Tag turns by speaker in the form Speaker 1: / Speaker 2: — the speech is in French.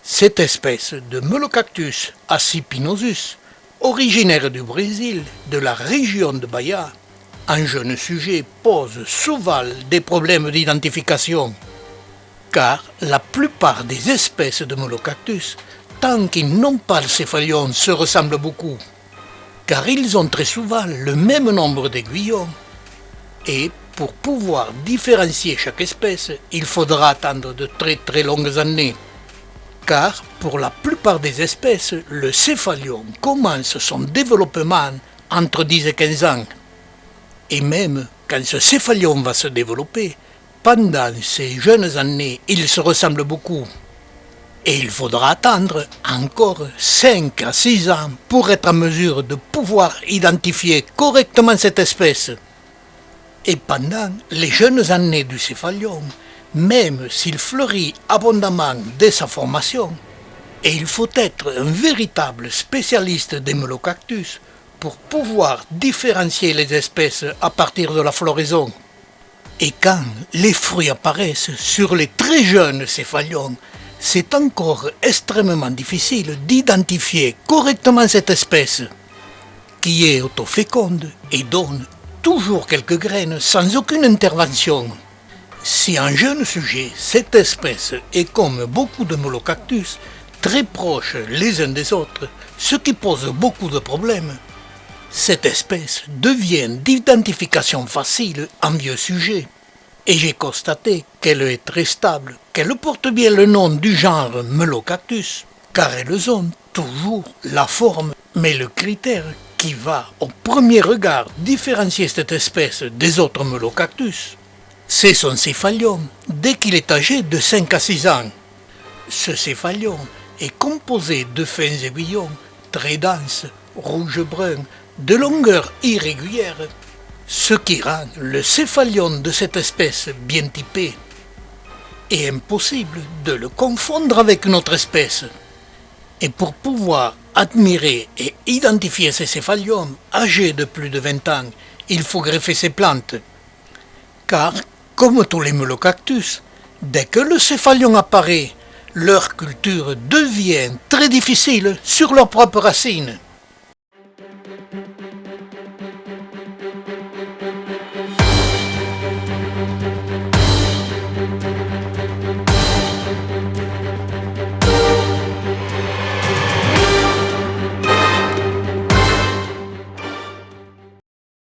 Speaker 1: Cette espèce de Melocactus acipinosus, originaire du Brésil, de la région de Bahia, un jeune sujet pose souvent des problèmes d'identification, car la plupart des espèces de Melocactus, tant qu'ils n'ont pas le céphalion, se ressemblent beaucoup, car ils ont très souvent le même nombre d'aiguillons, et pour pouvoir différencier chaque espèce, il faudra attendre de très longues années. Car pour la plupart des espèces, le céphalion commence son développement entre 10 et 15 ans. Et même quand ce céphalion va se développer, pendant ces jeunes années, il se ressemble beaucoup. Et il faudra attendre encore 5 à 6 ans pour être en mesure de pouvoir identifier correctement cette espèce. Et pendant les jeunes années du céphalion, même s'il fleurit abondamment dès sa formation, et il faut être un véritable spécialiste des Melocactus pour pouvoir différencier les espèces à partir de la floraison. Et quand les fruits apparaissent sur les très jeunes céphalions, c'est encore extrêmement difficile d'identifier correctement cette espèce, qui est autoféconde et donne toujours quelques graines sans aucune intervention. Si un jeune sujet, cette espèce est comme beaucoup de Melocactus, très proches les uns des autres, ce qui pose beaucoup de problèmes, cette espèce devient d'identification facile en vieux sujet. Et j'ai constaté qu'elle est très stable, qu'elle porte bien le nom du genre Melocactus, car elles ont toujours la forme, mais le critère qui va au premier regard différencier cette espèce des autres Melocactus, c'est son céphalion dès qu'il est âgé de 5 à 6 ans. Ce céphalion est composé de fins aiguillons très denses, rouge-brun, de longueur irrégulière, ce qui rend le céphalion de cette espèce bien typé et impossible de le confondre avec une autre espèce. Et pour pouvoir admirer et identifier ces céphalions âgés de plus de 20 ans, il faut greffer ces plantes. Car, comme tous les Melocactus, dès que le céphalion apparaît, leur culture devient très difficile sur leurs propres racines.